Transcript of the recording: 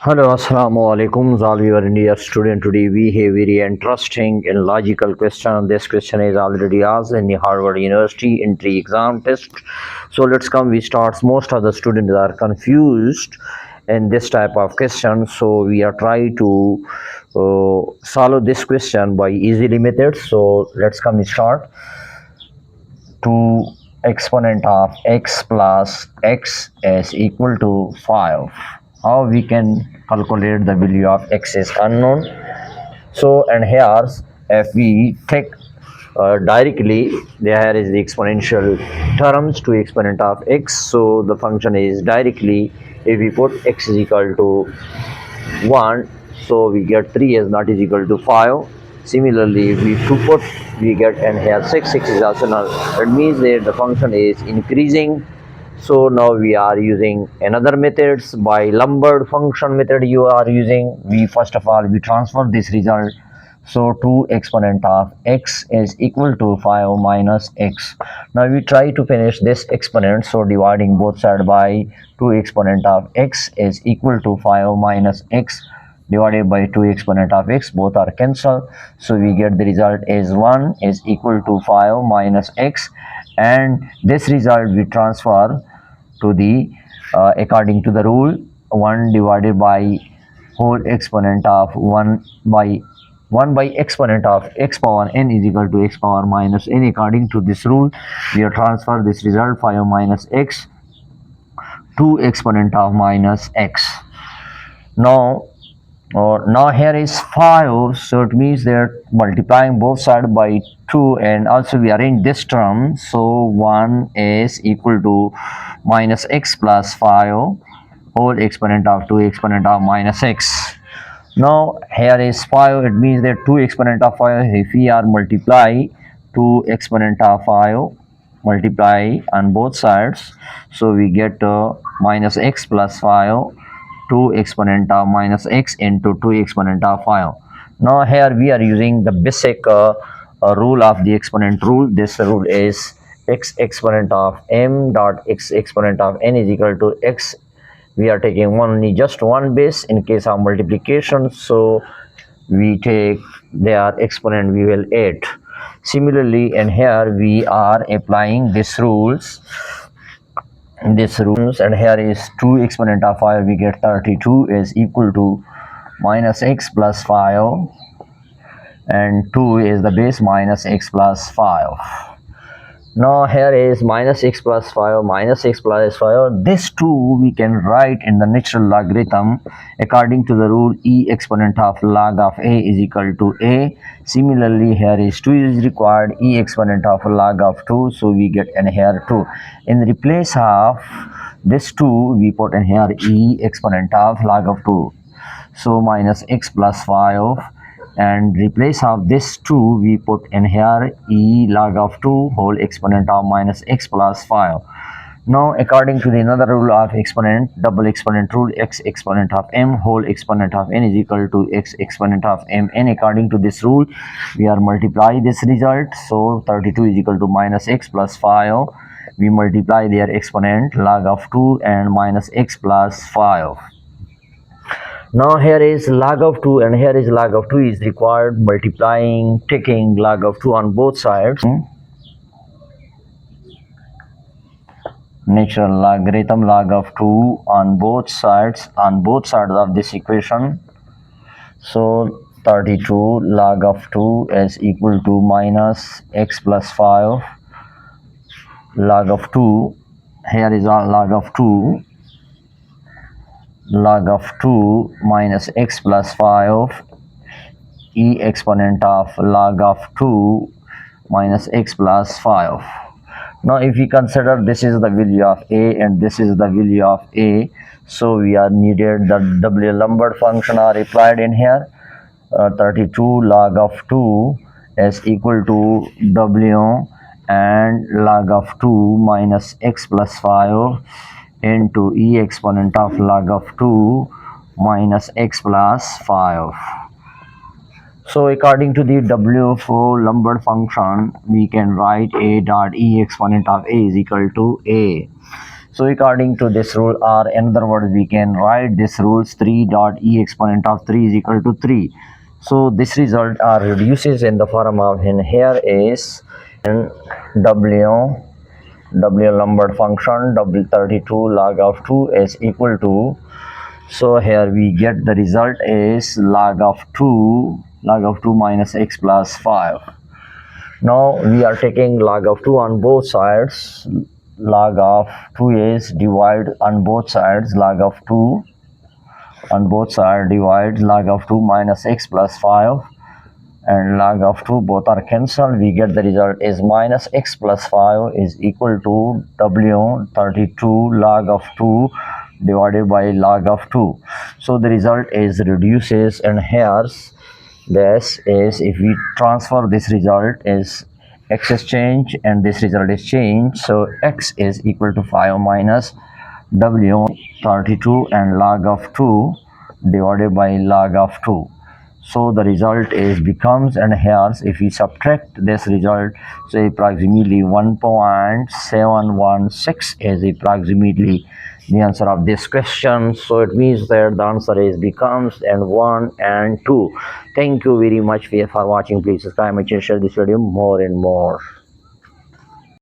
Hello, Assalamu alaikum. All your India student today we have very interesting and logical question. This question is already asked in the Harvard University entry exam test. So let's come. We start. Most of the students are confused in this type of question. So we are trying to solve this question by easily methods. So let's come. We start. 2 exponent of x plus x is equal to 5. How we can calculate the value of x is unknown. So and here if we take directly, there is the exponential terms to exponent of x. So the function is directly, if we put x is equal to 1, so we get 3 is not is equal to 5. Similarly, if we 2 put, we get, and here 6 is also null. That means that the function is increasing. So now we are using another methods. By lumbered function method you are using, we first of all we transfer this result. So 2 exponent of x is equal to 5 minus x. Now we try to finish this exponent. So dividing both sides by 2 exponent of x is equal to 5 minus x divided by 2 exponent of x, both are cancelled. So we get the result is 1 is equal to 5 minus x, and this result we transfer to the according to the rule 1 divided by whole exponent of 1 by exponent of x power n is equal to x power minus n. According to this rule, we have transferred this result 5 minus x to exponent of minus x. Now here is 5, so it means that multiplying both sides by 2, and also we arrange this term. So 1 is equal to minus x plus 5 whole exponent of 2 exponent of minus x. Now here is 5, it means that 2 exponent of 5, if we are multiply 2 exponent of 5 multiply on both sides, so we get minus x plus 5 2 exponent of minus x into 2 exponent of 5. Now here we are using the basic rule of the exponent rule. This rule is x exponent of m dot x exponent of n is equal to x. We are taking only just one base in case of multiplication, so we take their exponent, we will add. Similarly, and here we are applying these rules, and here is 2 exponent of 5, we get 32 is equal to minus x plus 5, and 2 is the base minus x plus 5. Now here is minus x plus 5 minus x plus 5. This 2 we can write in the natural logarithm according to the rule e exponent of log of a is equal to a. Similarly, here is 2 is required, e exponent of log of 2, so we get in here 2. In the place of this 2 we put in here e exponent of log of 2, so minus x plus 5, and replace of this 2 we put in here e log of 2 whole exponent of minus x plus 5. Now according to the another rule of exponent, double exponent rule, x exponent of m whole exponent of n is equal to x exponent of m n. According to this rule we are multiply this result, so 32 is equal to minus x plus 5, we multiply their exponent log of 2 and minus x plus 5. Now here is log of 2 and here is log of 2 is required, multiplying, taking log of 2 on both sides. Natural logarithm log of 2 on both sides of this equation. So 32 log of 2 is equal to minus x plus 5 log of 2. Here is our log of 2. Log of 2 minus x plus 5 e exponent of log of 2 minus x plus 5. Now if we consider this is the value of a and this is the value of a, so we are needed the W lumbered function are applied in here. 32 log of 2 is equal to W and log of 2 minus x plus 5 into e exponent of log of 2 minus x plus 5. So according to the W4 lumbered function, we can write a dot e exponent of a is equal to a. So according to this rule, or in other words, we can write this rules 3 dot e exponent of 3 is equal to 3. So this result reduces in the form of, in here is in w numbered function w32 log of 2 is equal to, so here we get the result is log of 2 minus x plus 5. Now we are taking log of 2 on both sides. Log of 2 is divide on both sides, log of 2 on both sides divide log of 2 minus x plus 5, and log of 2 both are cancelled. We get the result is minus x plus 5 is equal to w32 log of 2 divided by log of 2. So the result is reduces, and here this is, if we transfer this result is x is changed and this result is changed, so x is equal to 5 minus w32 and log of 2 divided by log of 2. So the result is becomes, and here if we subtract this result, so approximately 1.716 is approximately the answer of this question. So it means that the answer is becomes and 1 and 2. Thank you very much for watching. Please subscribe my channel, share this video more and more.